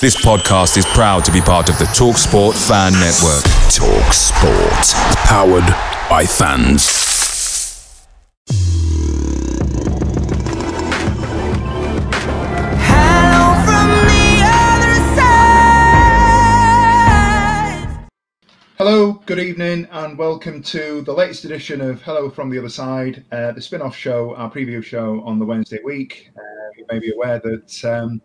This podcast is proud to be part of the TalkSport Fan Network. TalkSport. Powered by fans. Hello from the other side. Hello, good evening, and welcome to the latest edition of Hello from the Other Side, the spin-off show, our preview show on the Wednesday week. You may be aware that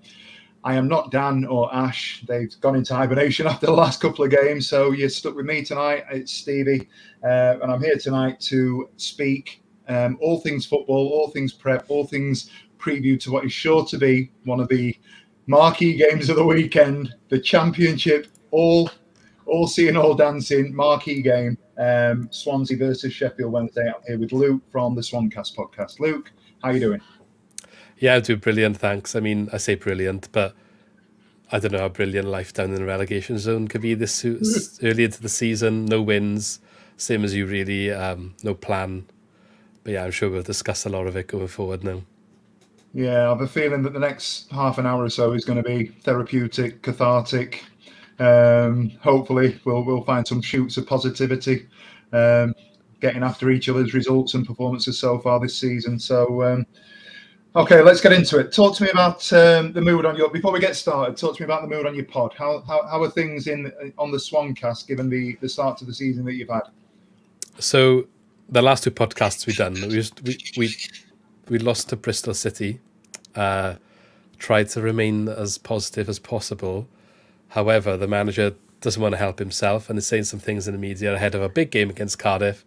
I am not Dan or Ash. They've gone into hibernation after the last couple of games, so you're stuck with me tonight. It's Stevie, and I'm here tonight to speak all things football, all things prep, all things preview to what is sure to be one of the marquee games of the weekend, the Championship, all seeing, all dancing, marquee game, Swansea versus Sheffield Wednesday. I'm here with Luke from the Swancast podcast. Luke, how you doing? Yeah, I'm doing brilliant, thanks. I mean, I say brilliant, but I don't know how brilliant life down in the relegation zone could be this early into the season. No wins, same as you really, no plan. But yeah, I'm sure we'll discuss a lot of it going forward now. Yeah, I have a feeling that the next half an hour or so is going to be therapeutic, cathartic. Hopefully we'll find some shoots of positivity, getting after each other's results and performances so far this season. So, okay, let's get into it. Talk to me about the mood on your. Before we get started, talk to me about the mood on your pod. How are things on the Swancast given the start to the season that you've had? So the last two podcasts we've done, we lost to Bristol City. Tried to remain as positive as possible. However, the manager doesn't want to help himself and is saying some things in the media ahead of a big game against Cardiff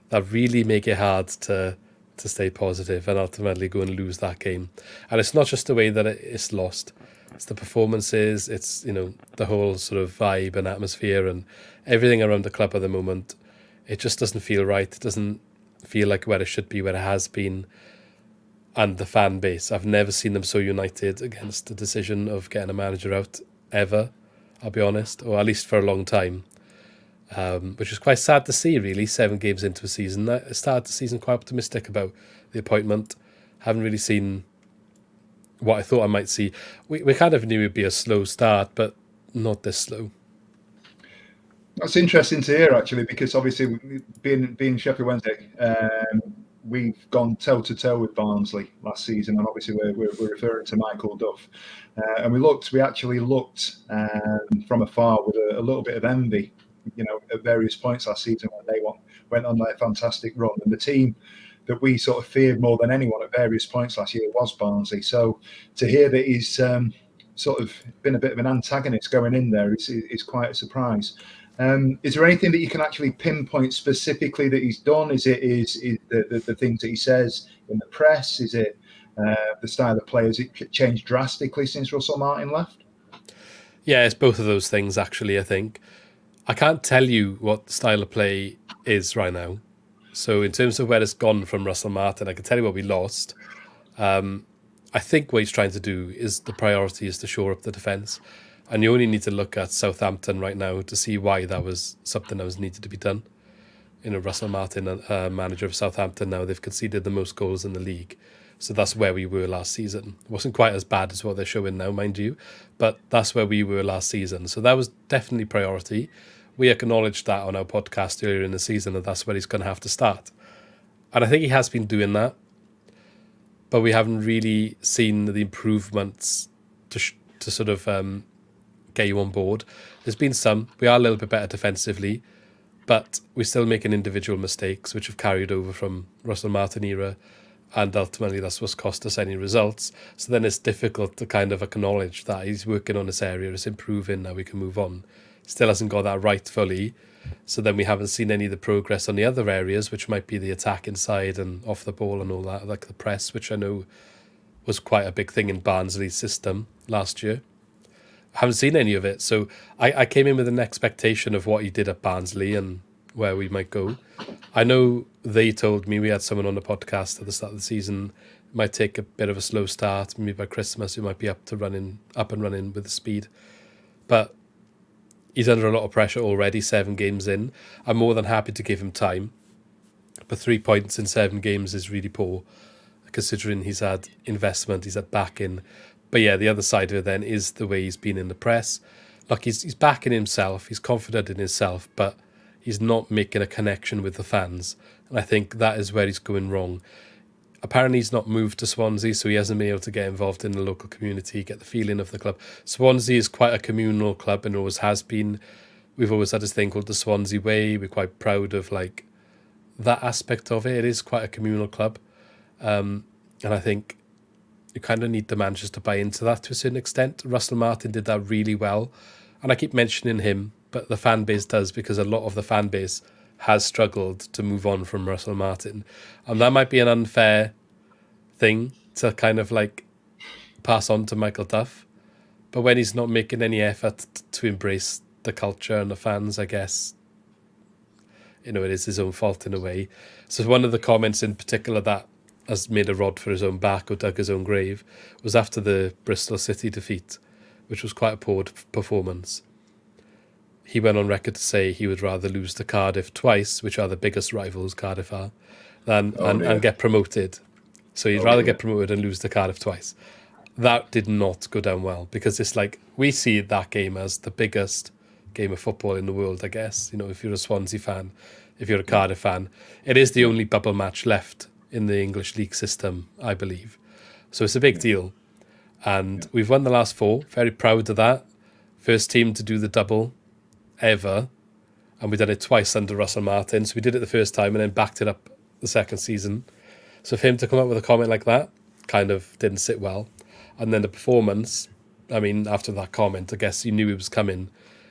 that really make it hard to stay positive and ultimately go and lose that game. And it's not just the way that it's lost. It's the performances, it's, you know, the whole sort of vibe and atmosphere and everything around the club at the moment. It just doesn't feel right. It doesn't feel like where it should be, where it has been. And the fan base, I've never seen them so united against the decision of getting a manager out ever, I'll be honest, or at least for a long time. Which is quite sad to see, really, 7 games into a season. I started the season quite optimistic about the appointment. Haven't really seen what I thought I might see. We kind of knew it'd be a slow start, but not this slow. That's interesting to hear, actually, because obviously being Sheffield Wednesday, we've gone toe-to-toe with Barnsley last season, and obviously we're referring to Michael Duff. And we actually looked from afar with a little bit of envy, you know, at various points last season when they went on their fantastic run. And the team that we sort of feared more than anyone at various points last year was Barnsley. So to hear that he's sort of been a bit of an antagonist going in there is quite a surprise. Is there anything that you can actually pinpoint specifically that he's done? Is it the things that he says in the press? Is it the style of play? Has it changed drastically since Russell Martin left? Yeah, it's both of those things, actually, I think. I can't tell you what the style of play is right now. So in terms of where it's gone from Russell Martin, I can tell you what we lost. I think what he's trying to do is the priority is to shore up the defence. And you only need to look at Southampton right now to see why that was something that was needed to be done. You know, Russell Martin, manager of Southampton now, they've conceded the most goals in the league. So that's where we were last season. It wasn't quite as bad as what they're showing now, mind you, but that's where we were last season. So that was definitely priority. We acknowledged that on our podcast earlier in the season, and that's where he's going to have to start. And I think he has been doing that, but we haven't really seen the improvements to sort of get you on board. There's been some. We are a little bit better defensively, but we're still making individual mistakes, which have carried over from Russell Martin era, and ultimately that's what's cost us any results. So then it's difficult to kind of acknowledge that he's working on this area, it's improving, now we can move on. Still hasn't got that right fully. So then we haven't seen any of the progress on the other areas, which might be the attack inside and off the ball and all that, like the press, which I know was quite a big thing in Barnsley's system last year. I haven't seen any of it. So I came in with an expectation of what he did at Barnsley and where we might go. I know they told me, we had someone on the podcast at the start of the season, it might take a bit of a slow start. Maybe by Christmas it might be up and running with the speed. But he's under a lot of pressure already, 7 games in. I'm more than happy to give him time. But 3 points in 7 games is really poor, considering he's had investment, he's had backing. But yeah, the other side of it then is the way he's been in the press. Look, he's backing himself, he's confident in himself, but he's not making a connection with the fans. And I think that is where he's going wrong. Apparently he's not moved to Swansea, so he hasn't been able to get involved in the local community, get the feeling of the club. Swansea is quite a communal club and always has been. We've always had this thing called the Swansea Way. We're quite proud of like that aspect of it. It is quite a communal club. And I think you kind of need the managers to buy into that to a certain extent. Russell Martin did that really well. And I keep mentioning him, but the fan base does, because a lot of the fan base has struggled to move on from Russell Martin. And that might be an unfair thing to kind of like pass on to Michael Duff. But when he's not making any effort to embrace the culture and the fans, I guess, it is his own fault in a way. So one of the comments in particular that has made a rod for his own back or dug his own grave was after the Bristol City defeat, which was quite a poor performance. He went on record to say he would rather lose to Cardiff twice, which are the biggest rivals Cardiff are, than and get promoted. So he'd rather get promoted and lose to Cardiff twice. That did not go down well, because it's like, we see that game as the biggest game of football in the world, I guess. If you're a Swansea fan, if you're a Cardiff fan, it is the only bubble match left in the English league system, I believe. So it's a big deal. And we've won the last 4. Very proud of that. First team to do the double ever. And we've done it twice under Russell Martin. So we did it the first time and then backed it up the second season. So for him to come up with a comment like that kind of didn't sit well. And then the performance, I mean, after that comment, I guess you knew he was coming.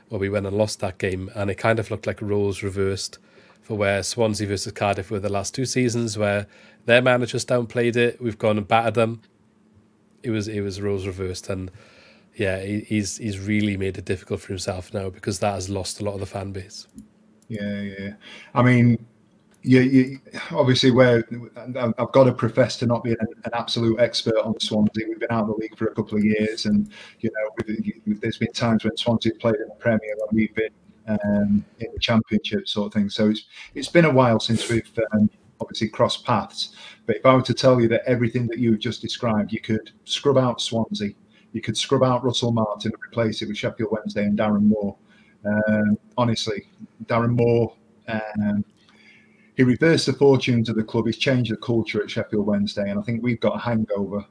Well, we went and lost that game. And it kind of looked like roles reversed for where Swansea versus Cardiff were the last 2 seasons, where their managers downplayed it. We've gone and battered them. It was roles reversed. And yeah, he's really made it difficult for himself now, because that has lost a lot of the fan base. Yeah. I mean, you obviously, I've got to profess to not be an absolute expert on Swansea. We've been out of the league for a couple of years, and there's been times when Swansea played in the Premier when we've been in the Championship, sort of thing. So it's been a while since we've obviously crossed paths. But if I were to tell you that everything that you've just described, you could scrub out Swansea, you could scrub out Russell Martin and replace it with Sheffield Wednesday and Darren Moore. Honestly, Darren Moore, he reversed the fortunes of the club. He's changed the culture at Sheffield Wednesday, and I think we've got a hangover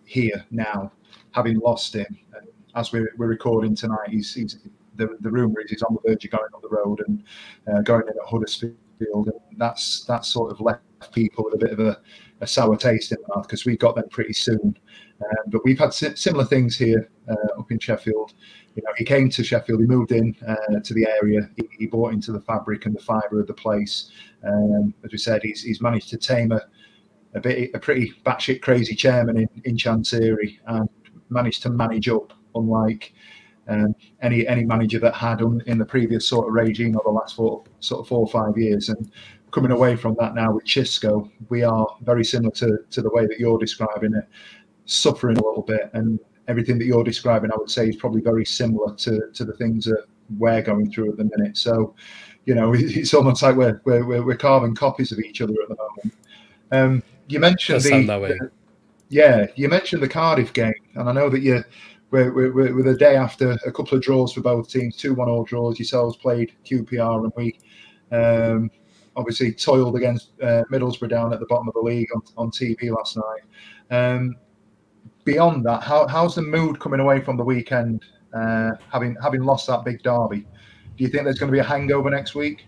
here now, having lost him. And as we're recording tonight, the rumour is he's on the verge of going on the road and going in at Huddersfield, and that's sort of left people with a bit of a sour taste in their mouth, because we got them pretty soon. But we've had similar things here up in Sheffield. He came to Sheffield, he moved in to the area, he bought into the fabric and the fibre of the place. As we said, he's managed to tame a pretty batshit crazy chairman in Chancery, and managed to manage up, unlike any manager that had in the previous sort of regime of the last 4 or 5 years. And coming away from that now with Chisco, we are very similar to the way that you're describing it, suffering a little bit. And everything that you're describing, I would say, is probably very similar to the things that we're going through at the minute. So, it's almost like we're carving copies of each other at the moment. You mentioned you mentioned the Cardiff game, and I know that we're the day after a couple of draws for both teams, 2-1 draws. Yourselves played QPR, and we obviously toiled against Middlesbrough down at the bottom of the league on TV last night. Beyond that, how's the mood coming away from the weekend, having lost that big derby? Do you think there's going to be a hangover next week?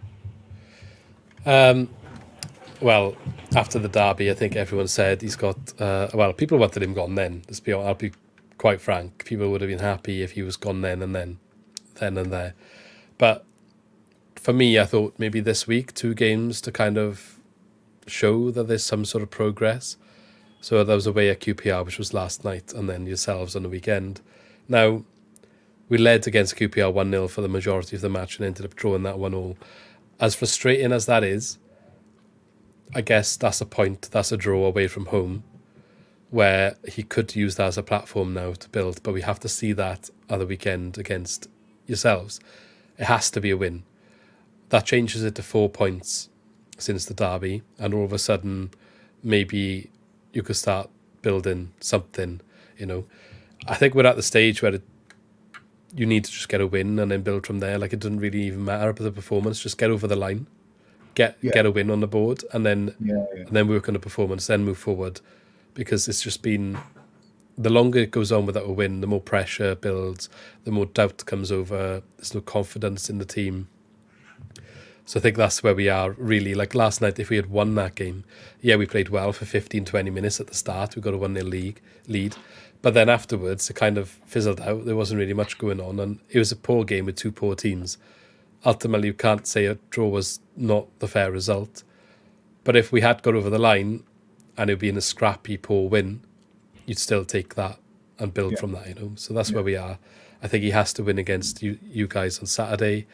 Well, after the derby, I think everyone said he's got... people wanted him gone then. I'll be quite frank. People would have been happy if he was gone then and there. But for me, I thought maybe this week, 2 games to kind of show that there's some sort of progress. So there was away at QPR, which was last night, and then yourselves on the weekend. Now, we led against QPR 1-0 for the majority of the match and ended up drawing that 1-1. As frustrating as that is, I guess that's a point, that's a draw away from home, where he could use that as a platform now to build, but we have to see that at the weekend against yourselves. It has to be a win. That changes it to 4 points since the derby, and all of a sudden, maybe you could start building something You know, I think we're at the stage where you need to just get a win and then build from there. Like, it doesn't really even matter about the performance. Just get over the line, get a win on the board, and then and then work on the performance, then move forward. Because it's just been, the longer it goes on without a win, the more pressure builds, the more doubt comes over. There's no confidence in the team. So I think that's where we are, really. Like last night, if we had won that game, yeah, we played well for 15, 20 minutes at the start. We got a 1-0 lead. But then afterwards, it kind of fizzled out. There wasn't really much going on. And it was a poor game with two poor teams. Ultimately, you can't say a draw was not the fair result. But if we had got over the line and it would been a scrappy, poor win, you'd still take that and build from that, you know. So that's where we are. I think he has to win against you guys on Saturday.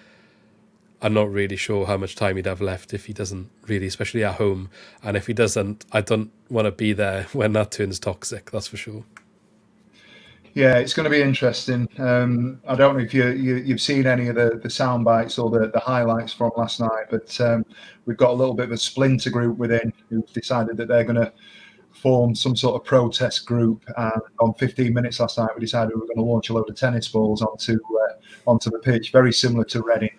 I'm not really sure how much time he'd have left if he doesn't really, especially at home. And if he doesn't, I don't want to be there when that turns toxic, that's for sure. Yeah, it's going to be interesting. I don't know if you've seen any of the sound bites or the highlights from last night, but we've got a little bit of a splinter group within who've decided that they're going to form some sort of protest group. And on 15 minutes last night, we decided we were going to launch a load of tennis balls onto the pitch, very similar to Reading.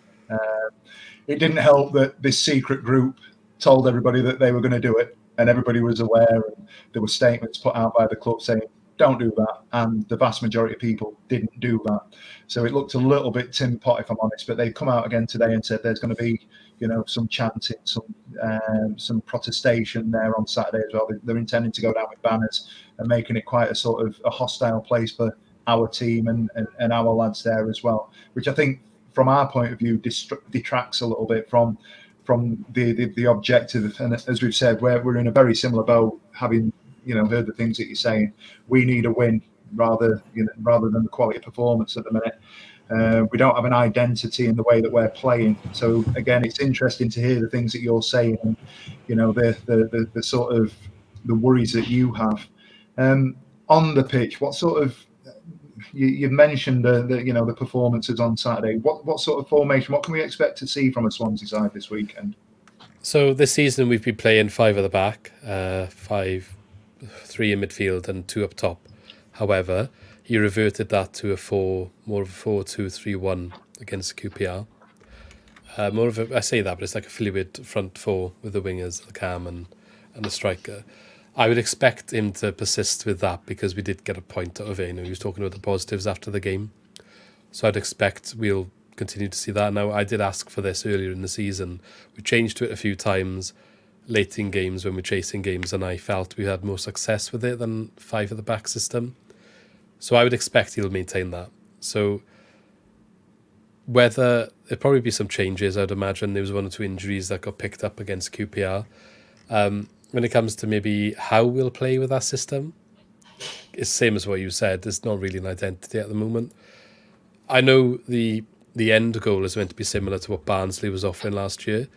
It didn't help that this secret group told everybody that they were going to do it, and everybody was aware, and there were statements put out by the club saying, don't do that, and the vast majority of people didn't do that. So it looked a little bit tin pot, if I'm honest, but they've come out again today and said there's going to be, you know, some chanting, some protestation there on Saturday as well. They're intending to go down with banners and making it quite a sort of a hostile place for our team and our lads there as well, which I think from our point of view detracts a little bit from the objective. And as we've said, we're in a very similar boat, having, you know, heard the things that you're saying. We need a win rather than the quality of performance at the minute. We don't have an identity in the way that we're playing. So again, it's interesting to hear the things that you're saying, and you know, the sort of the worries that you have on the pitch. What sort of, you mentioned the performances on Saturday. What sort of formation? What can we expect to see from a Swansea side this weekend? So this season we've been playing 5 at the back, 3 in midfield and 2 up top. However, he reverted that to more of a 4-2-3-1 against QPR. I say that, but it's like a fluid front 4 with the wingers, the cam and the striker. I would expect him to persist with that because we did get a point out of it. You know, he was talking about the positives after the game. So I'd expect we'll continue to see that. Now, I did ask for this earlier in the season. We changed to it a few times late in games when we're chasing games, and I felt we had more success with it than 5 at the back system. So I would expect he'll maintain that. So whether there'll probably be some changes, I'd imagine. There was 1 or 2 injuries that got picked up against QPR. When it comes to maybe how we'll play with that system, it's the same as what you said. There's not really an identity at the moment. I know the end goal is meant to be similar to what Barnsley was offering last year,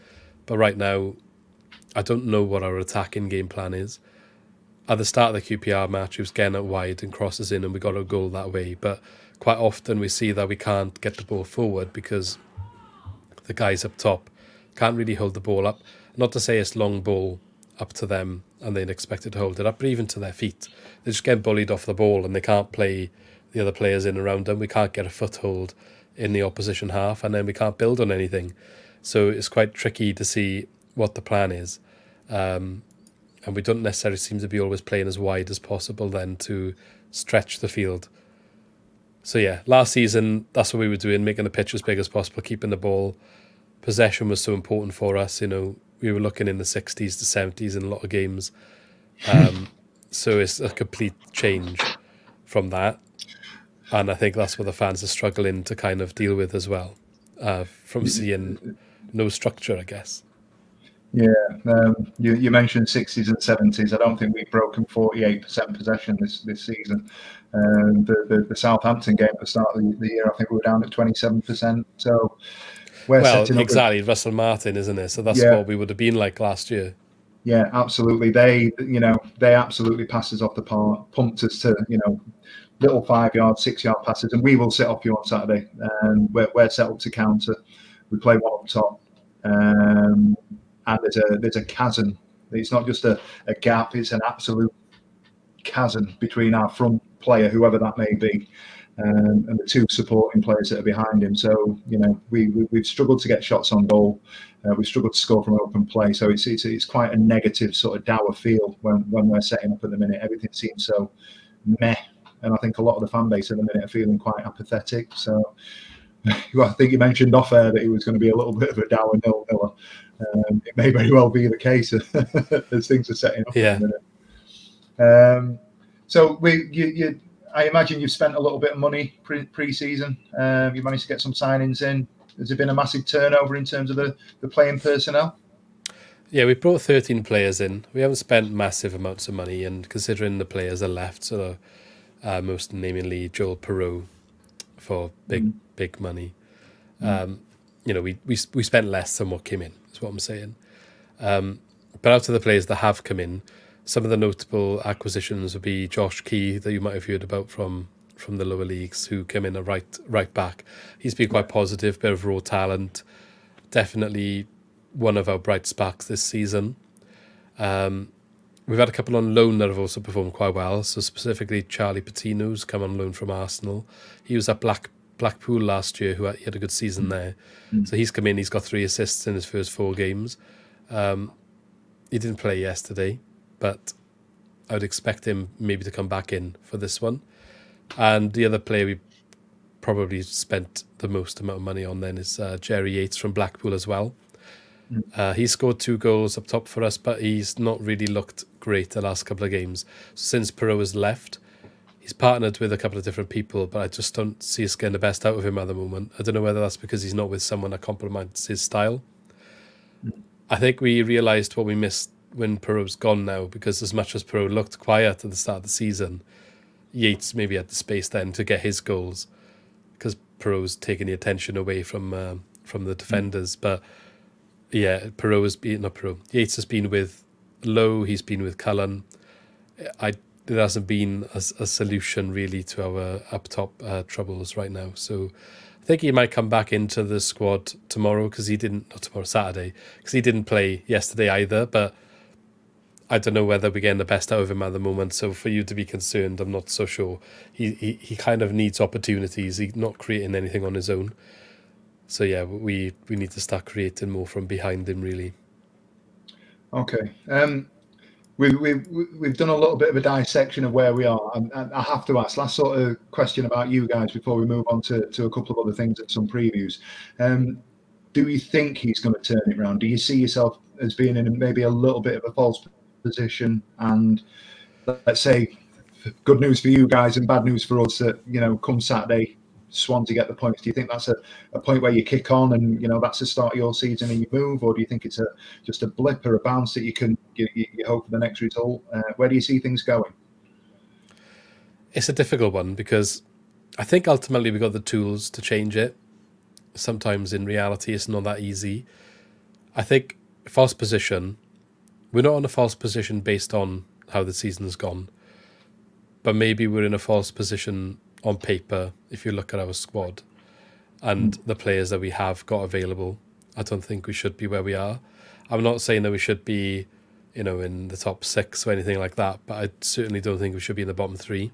but right now I don't know what our attacking game plan is. At the start of the QPR match, it was getting out wide and crosses in, and we got a goal that way. But quite often we see that we can't get the ball forward because the guys up top can't really hold the ball up. Not to say it's long ball up to them and they're expected to hold it up, but even to their feet. They just get bullied off the ball and they can't play the other players in around them. We can't get a foothold in the opposition half, and then we can't build on anything. So it's quite tricky to see what the plan is. And we don't necessarily seem to be always playing as wide as possible then to stretch the field. So yeah, last season, that's what we were doing, making the pitch as big as possible, keeping the ball. Possession was so important for us, you know. We were looking in the 60s to 70s in a lot of games. So it's a complete change from that. And I think that's what the fans are struggling to kind of deal with as well, from seeing no structure, I guess. Yeah, you mentioned 60s and 70s. I don't think we've broken 48% possession this season. The Southampton game at the start of the year, I think we were down at 27%. So we're setting up exactly, Russell Martin, isn't it? So that's what we would have been like last year. Yeah, absolutely. They absolutely passed us off the park, pumped us to, little 5-yard, 6-yard passes, and we will sit off you on Saturday. And we're set up to counter. We play one up top. And there's a chasm. It's not just a gap, it's an absolute chasm between our front player, whoever that may be, and the two supporting players that are behind him. So, you know, we've struggled to get shots on goal. We've struggled to score from open play. So it's quite a negative sort of dour feel when we're setting up at the minute. Everything seems so meh. And I think a lot of the fan base at the minute are feeling quite apathetic. So well, I think you mentioned off air that it was going to be a little bit of a dour nil-niller. It may very well be the case as things are setting up at the minute. So I imagine you've spent a little bit of money pre-season. You managed to get some signings in. Has there been a massive turnover in terms of the playing personnel? Yeah, we brought 13 players in. We haven't spent massive amounts of money, and considering the players are left, so most namely Joel Perreault for big money. You know, we spent less than what came in, is what I'm saying. But out of the players that have come in, some of the notable acquisitions would be Josh Key, that you might have heard about from the lower leagues, who came in a right back. He's been quite positive, bit of raw talent, definitely one of our bright sparks this season. We've had a couple on loan that have also performed quite well. So specifically Charlie Patino's come on loan from Arsenal. He was at Blackpool last year, he had a good season there. So he's come in, he's got 3 assists in his first 4 games. He didn't play yesterday, but I would expect him maybe to come back in for this one. And the other player we probably spent the most amount of money on then is Jerry Yates from Blackpool as well. He scored 2 goals up top for us, but he's not really looked great the last couple of games. Since Perreault has left, he's partnered with a couple of different people, but I just don't see us getting the best out of him at the moment. I don't know whether that's because he's not with someone that complements his style. I think we realised what we missed when Perreault's gone now, because as much as Perreault looked quiet at the start of the season, Yates maybe had the space then to get his goals, because Perreault's taking the attention away from the defenders. But yeah, Yates has been with Lowe, he's been with Cullen. There hasn't been a solution really to our up top troubles right now. So I think he might come back into the squad tomorrow, Saturday, because he didn't play yesterday either. But I don't know whether we're getting the best out of him at the moment. So for you to be concerned, I'm not so sure. He kind of needs opportunities. He's not creating anything on his own. So yeah, we need to start creating more from behind him, really. Okay. We've done a little bit of a dissection of where we are, and I have to ask last sort of question about you guys before we move on to a couple of other things and some previews. Do you think he's going to turn it around? Do you see yourself as being in maybe a little bit of a false position? And let's say, good news for you guys and bad news for us, that, you know, come Saturday, Swansea get the points. Do you think that's a point where you kick on and, you know, that's the start of your season and you move, or do you think it's just a blip or a bounce that you hope for the next result? Where do you see things going? It's a difficult one, because I think ultimately we got the tools to change it. Sometimes in reality it's not that easy. I think false position, we're not in a false position based on how the season's gone, but maybe we're in a false position on paper if you look at our squad and the players that we have got available. I don't think we should be where we are. I'm not saying that we should be, you know, in the top 6 or anything like that, but I certainly don't think we should be in the bottom 3,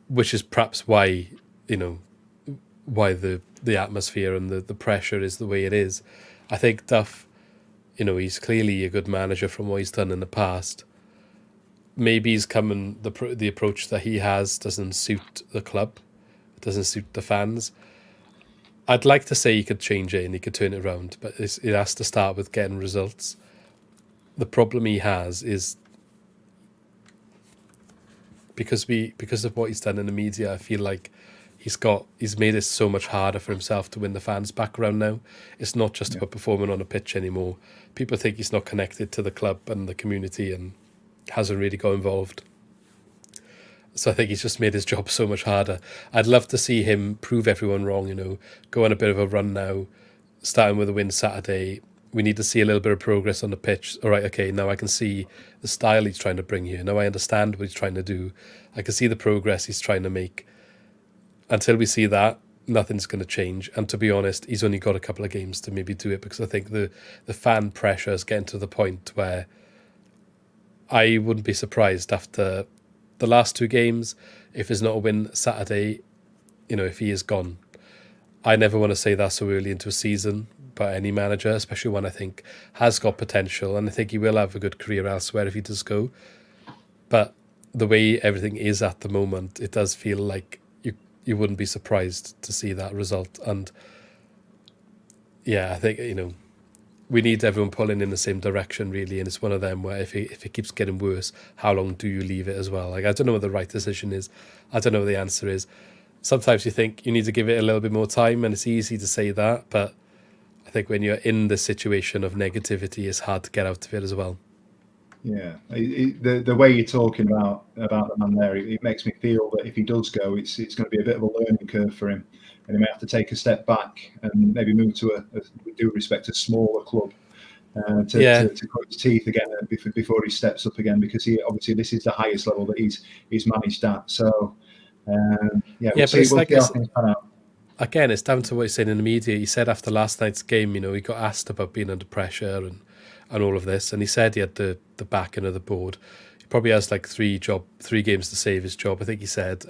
which is perhaps why, you know, why the atmosphere and the pressure is the way it is. I think Duff, you know, he's clearly a good manager from what he's done in the past. Maybe he's coming, the approach that he has doesn't suit the club, doesn't suit the fans. I'd like to say he could change it and he could turn it around, but it has to start with getting results. The problem he has is because of what he's done in the media, I feel like he's made it so much harder for himself to win the fans back around now. It's not just about performing on a pitch anymore. People think he's not connected to the club and the community and hasn't really got involved. So I think he's just made his job so much harder. I'd love to see him prove everyone wrong, you know, go on a bit of a run now, starting with a win Saturday. We need to see a little bit of progress on the pitch. All right, okay, now I can see the style he's trying to bring here. Now I understand what he's trying to do. I can see the progress he's trying to make. Until we see that, nothing's going to change. And to be honest, he's only got a couple of games to maybe do it, because I think the fan pressure is getting to the point where I wouldn't be surprised after the last two games, if there's not a win Saturday, if he is gone. I never want to say that so early into a season by any manager, especially one I think has got potential, and I think he will have a good career elsewhere if he does go. But the way everything is at the moment, it does feel like you wouldn't be surprised to see that result. And yeah, I think, we need everyone pulling in the same direction, really. And it's one of them where if it keeps getting worse, how long do you leave it as well? Like, I don't know what the right decision is. I don't know what the answer is. Sometimes you think you need to give it a little bit more time, and it's easy to say that. But I think when you're in the situation of negativity, it's hard to get out of it as well. Yeah, the way you're talking about the man there, it makes me feel that if he does go, it's going to be a bit of a learning curve for him, and he may have to take a step back and maybe move to with due respect, a smaller club to cut his teeth again before he steps up again, because obviously this is the highest level that he's managed at. So we'll see how things pan out. Again, it's down to what he's saying in the media. He said after last night's game, he got asked about being under pressure and all of this, and he said he had the backing of the board. He probably has like 3 games to save his job, I think he said,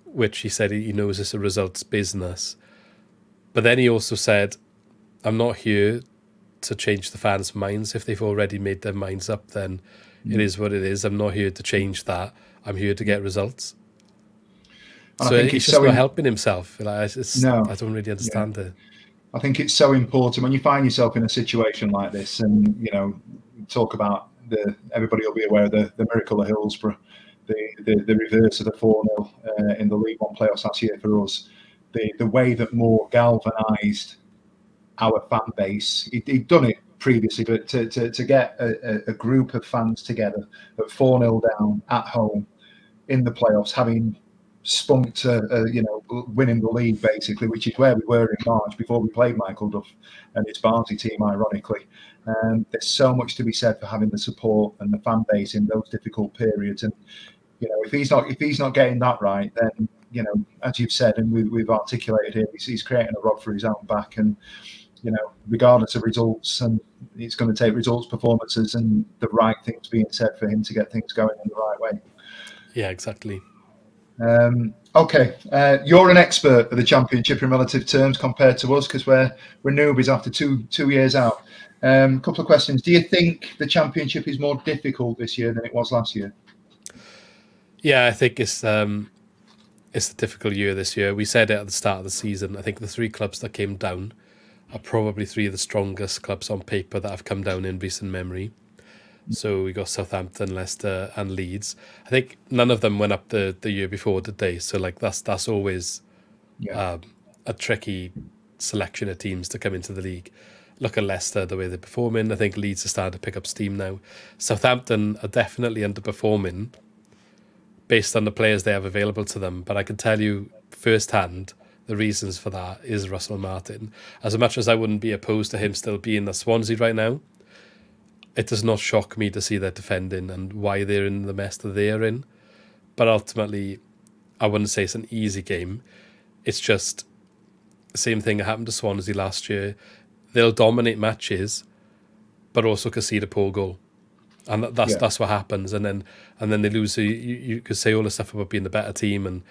which he said he knows it's a results business. But then he also said, I'm not here to change the fans' minds. If they've already made their minds up, then it is what it is. I'm not here to change that. I'm here to get results. And so I think he's just not helping himself. I don't really understand it. I think it's so important when you find yourself in a situation like this, and talk about everybody will be aware of the miracle of Hillsborough, the reverse of the 4-0 in the League One playoffs last year for us. The way that Moore galvanised our fan base. He'd done it previously, but to get a group of fans together at 4-0 down at home in the playoffs, having spunked winning the league basically, which is where we were in March before we played Michael Duff and his Barnsley team, ironically. There's so much to be said for having the support and the fan base in those difficult periods. And if he's not getting that right, then as you've said and we've articulated here, he's creating a rod for his own back. And regardless of results, and it's going to take results, performances, and the right things being said for him to get things going in the right way. Yeah, exactly. Okay, you're an expert of the Championship in relative terms compared to us, because we're newbies after two years out. Couple of questions. Do you think the Championship is more difficult this year than it was last year? Yeah, I think it's a difficult year this year. We said it at the start of the season. I think the 3 clubs that came down are probably 3 of the strongest clubs on paper that have come down in recent memory. So we got Southampton, Leicester and Leeds. I think none of them went up the year before, did they? So like that's always a tricky selection of teams to come into the league. Look at Leicester, the way they're performing. I think Leeds are starting to pick up steam now. Southampton are definitely underperforming based on the players they have available to them. But I can tell you firsthand the reasons for that is Russell Martin. As much as I wouldn't be opposed to him still being at Swansea right now, it does not shock me to see their defending and why they're in the mess that they're in. But ultimately, I wouldn't say it's an easy game. It's just the same thing that happened to Swansea last year. They'll dominate matches, but also concede a poor goal. And that's what happens. And then they lose. You could say all the stuff about being the better team and,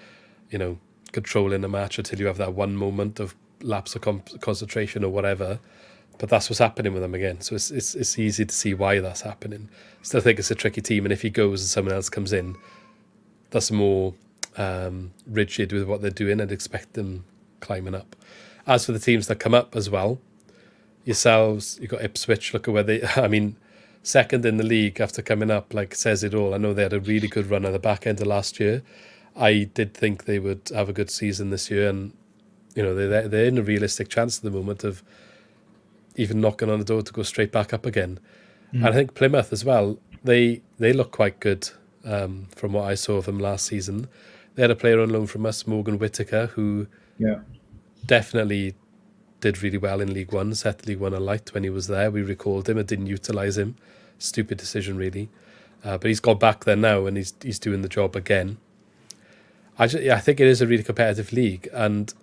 controlling the match until you have that one moment of lapse of concentration or whatever. But that's what's happening with them again. So it's easy to see why that's happening. Still think it's a tricky team, and if he goes and someone else comes in, that's more rigid with what they're doing. I'd expect them climbing up. As for the teams that come up as well, yourselves, you've got Ipswich. Look at where they, second in the league after coming up, like says it all. I know they had a really good run at the back end of last year. I did think they would have a good season this year, and they're in a realistic chance at the moment of even knocking on the door to go straight back up again. And I think Plymouth as well, they look quite good from what I saw of them last season. They had a player on loan from us, Morgan Whittaker, who definitely did really well in League One, set League One alight when he was there. We recalled him and didn't utilise him. Stupid decision, really. But he's gone back there now and he's doing the job again. I think it is a really competitive league, and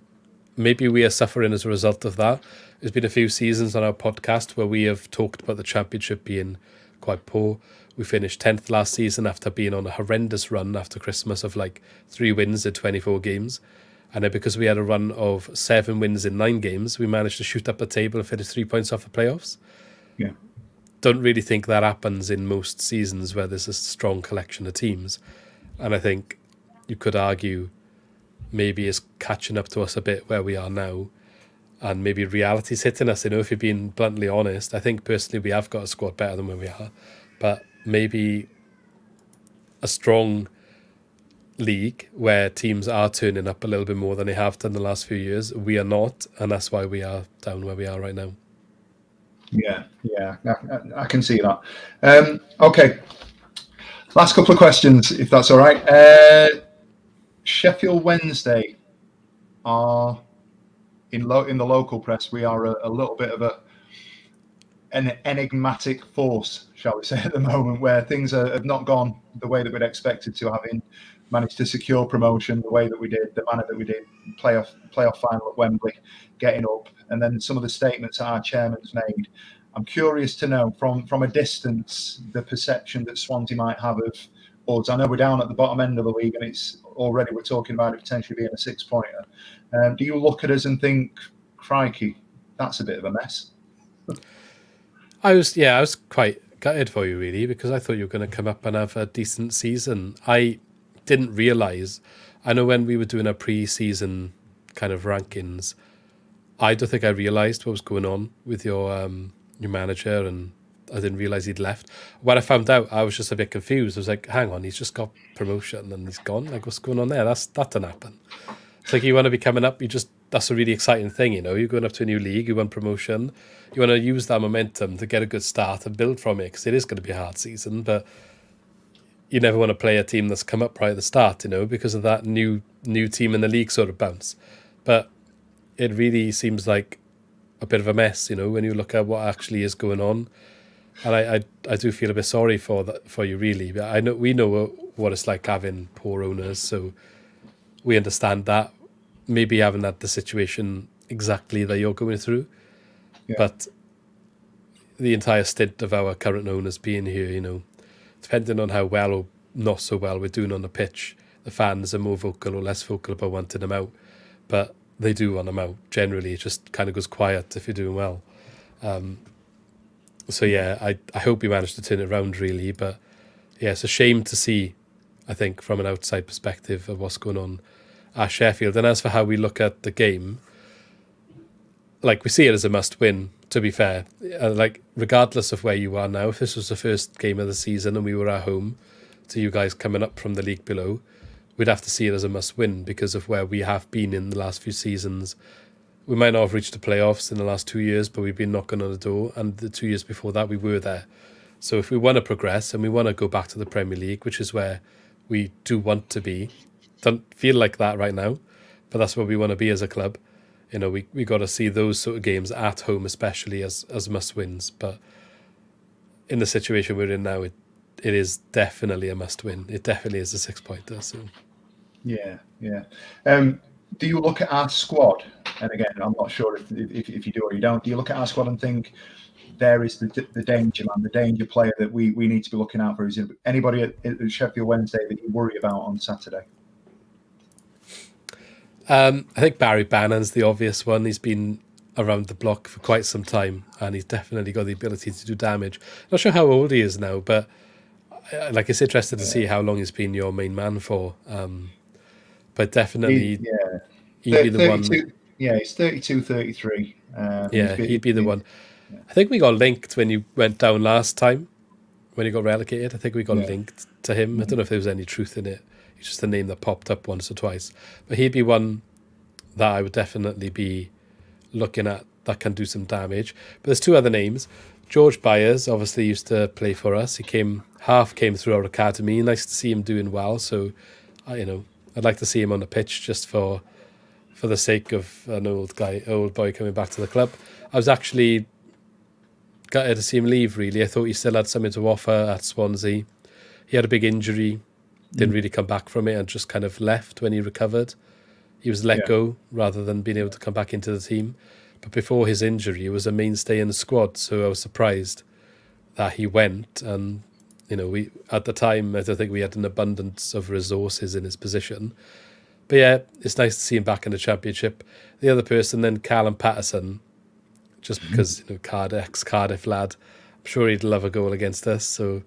maybe we are suffering as a result of that. There's been a few seasons on our podcast where we have talked about the Championship being quite poor. We finished 10th last season after being on a horrendous run after Christmas of like 3 wins in 24 games. And then because we had a run of 7 wins in 9 games, we managed to shoot up the table and finish 3 points off the playoffs. Yeah. Don't really think that happens in most seasons where there's a strong collection of teams. And I think you could argue maybe it's catching up to us a bit where we are now. And maybe reality's hitting us, if you're being bluntly honest. I think personally we have got a squad better than where we are. But maybe a strong league where teams are turning up a little bit more than they have done the last few years. We are not, and that's why we are down where we are right now. Yeah, I can see that. Okay, last couple of questions, if that's all right. Sheffield Wednesday are in the local press. We are a little bit of an enigmatic force, shall we say, at the moment, where things have not gone the way that we'd expected to, having managed to secure promotion the way that we did, the manner that we did, playoff final at Wembley, getting up, and then some of the statements that our chairman's made. I'm curious to know from a distance the perception that Swansea might have of us. I know we're down at the bottom end of the league, and it's already we're talking about it potentially being a 6-pointer. Do you look at us and think, crikey, that's a bit of a mess? I was quite gutted for you, really, because I thought you were going to come up and have a decent season. I didn't realise. I know when we were doing our pre-season kind of rankings, I don't think I realised what was going on with your manager, and I didn't realise he'd left. When I found out, I was just a bit confused. I was like, hang on, he's just got promotion and he's gone? Like, what's going on there? That didn't happen. It's like you want to be coming up, that's a really exciting thing, You're going up to a new league, you want promotion. You want to use that momentum to get a good start and build from it, because it is going to be a hard season, but you never want to play a team that's come up right at the start, because of that new team in the league sort of bounce. But it really seems like a bit of a mess, when you look at what actually is going on. And I do feel a bit sorry for you, really. But we know what it's like having poor owners, so we understand that. Maybe haven't had the situation exactly that you're going through, but the entire stint of our current owners being here, depending on how well or not so well we're doing on the pitch, the fans are more vocal or less vocal about wanting them out, but they do want them out. Generally, it just kind of goes quiet if you're doing well. So yeah, I hope we manage to turn it around, really. But yeah, it's a shame to see, I think, from an outside perspective of what's going on at Sheffield. And as for how we look at the game, like, we see it as a must-win, to be fair. Like, regardless of where you are now, if this was the first game of the season and we were at home to you guys coming up from the league below, we'd have to see it as a must-win because of where we have been in the last few seasons. We might not have reached the playoffs in the last 2 years, but we've been knocking on the door, and the 2 years before that we were there. So if we want to progress and we want to go back to the Premier League, which is where we do want to be, don't feel like that right now, but that's where we want to be as a club. We got to see those sort of games at home, especially as must-wins. But in the situation we're in now, it is definitely a must-win. It definitely is a 6-pointer. So. Yeah. Do you look at our squad? And again, I'm not sure if you do or you don't. Do you look at our squad and think there is the danger man, the danger player that we need to be looking out for? Is there anybody at Sheffield Wednesday that you worry about on Saturday? I think Barry Bannon's the obvious one. He's been around the block for quite some time, and he's definitely got the ability to do damage. Not sure how old he is now, but it's interesting to see how long he's been your main man for. But definitely, he'd be the one. Yeah, he's 32, 33. He'd be the one. I think we got linked when you went down last time, when he got relegated. I think we got linked to him. I don't know if there was any truth in it. It's just a name that popped up once or twice. But he'd be one that I would definitely be looking at that can do some damage. But there's 2 other names. George Byers obviously used to play for us. He came through our academy. Nice to see him doing well. So, I'd like to see him on the pitch just for the sake of an old boy coming back to the club. I was actually gutted to see him leave, really. I thought he still had something to offer at Swansea. He had a big injury, didn't really come back from it, and just kind of left when he recovered. He was let go rather than being able to come back into the team. But before his injury, he was a mainstay in the squad, so I was surprised that he went. And we at the time, I don't think we had an abundance of resources in his position. But yeah, it's nice to see him back in the Championship. The other person then, Callum Patterson, just because Cardiff lad, I'm sure he'd love a goal against us. So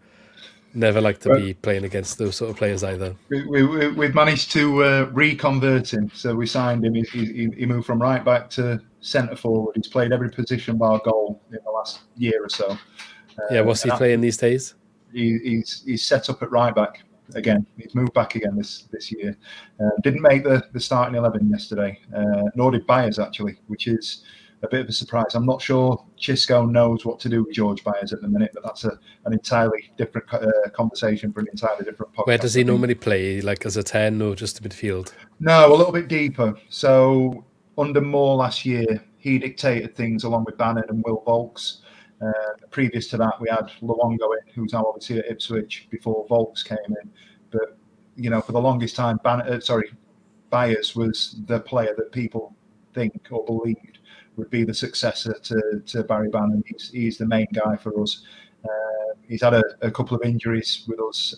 never like to be playing against those sort of players either. We've managed to reconvert him. So we signed him. He moved from right back to centre forward. He's played every position bar goal in the last year or so. What's he playing these days? He's set up at right back again. He's moved back again this year. Didn't make the starting 11 yesterday, nor did Byers actually, which is a bit of a surprise. I'm not sure Xisco knows what to do with George Byers at the minute, but that's an entirely different conversation for an entirely different podcast. Where does he normally play, like as a 10 or just a midfield? No, a little bit deeper. So under Moore last year, he dictated things along with Bannon and Will Volks. Previous to that, we had Luongo in, who's now obviously at Ipswich, before Volks came in. But, for the longest time, Byers was the player that people think or believed would be the successor to Barry Bannon. He's the main guy for us. He's had a couple of injuries with us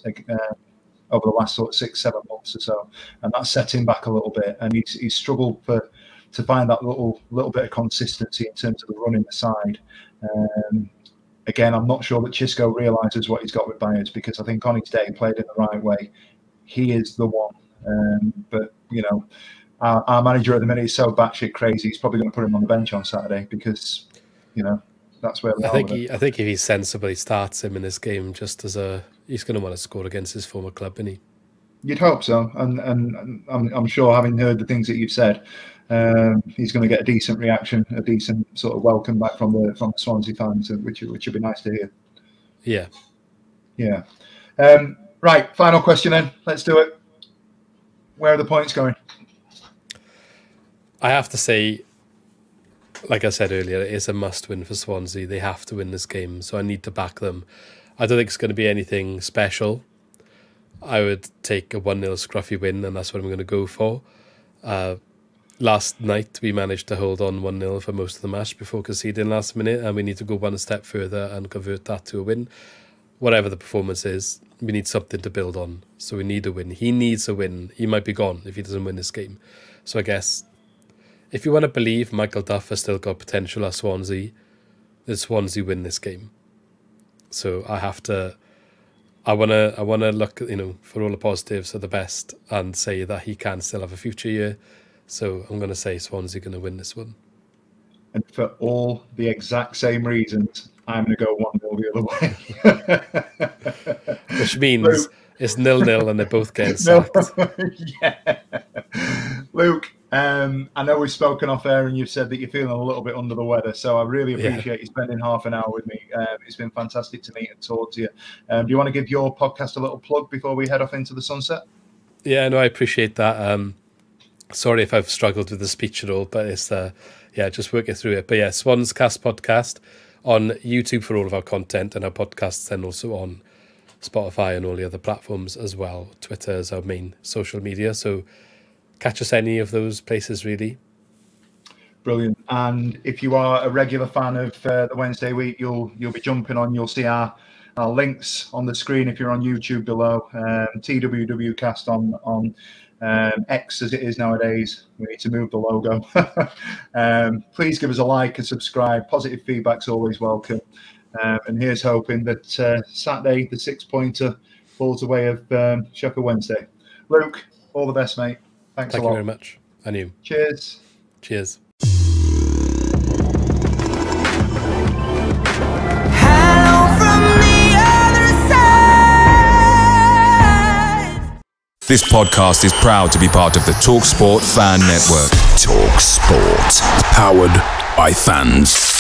over the last sort of 6-7 months or so, and that set him back a little bit. And he's struggled to find that little bit of consistency in terms of the running the side. Again, I'm not sure that Xisco realises what he's got with Byers, because I think on his day, played in the right way, he is the one. But our manager at the minute is so batshit crazy. He's probably going to put him on the bench on Saturday, because that's where we are. I think if he's sensible, he starts him in this game just as he's going to want to score against his former club, isn't he? You'd hope so, and I'm sure, having heard the things that you've said, he's going to get a decent reaction, a decent sort of welcome back from the Swansea fans, which would be nice to hear. Yeah. Right, final question then. Let's do it. Where are the points going? I have to say, like I said earlier, it is a must-win for Swansea. They have to win this game, so I need to back them. I don't think it's going to be anything special. I would take a 1-0 scruffy win, and that's what I'm going to go for. Last night, we managed to hold on 1-0 for most of the match before conceding last minute, and we need to go one step further and convert that to a win. Whatever the performance is, we need something to build on. So we need a win. He needs a win. He might be gone if he doesn't win this game. So I guess, if you want to believe Michael Duff has still got potential at Swansea, then Swansea win this game. So I want to look, for all the positives of the best and say that he can still have a future year. So I'm going to say Swansea going to win this one. And for all the exact same reasons, I'm going to go 1-0 the other way. Which means it's 0-0 and they're both getting sacked. Yeah. Luke, I know we've spoken off air and you've said that you're feeling a little bit under the weather, so I really appreciate you spending half an hour with me. It's been fantastic to meet and talk to you. Do you want to give your podcast a little plug before we head off into the sunset? Yeah, no, I appreciate that. Sorry if I've struggled with the speech at all, but it's just working through it. But yeah, Swans Cast Podcast on YouTube for all of our content, and our podcasts then also on Spotify and all the other platforms as well. Twitter is our main social media, so catch us any of those places really. Brilliant. And if you are a regular fan of the Wednesday week, you'll be jumping on. You'll see our links on the screen if you're on YouTube below. TWW Cast on X as it is nowadays. We need to move the logo. Please give us a like and subscribe. Positive feedback's always welcome. And here's hoping that Saturday the 6-pointer falls the way of Sheffield Wednesday. Luke, all the best, mate. Thank you very much. And you. Cheers. Cheers. This podcast is proud to be part of the TalkSport Fan Network. TalkSport. Powered by fans.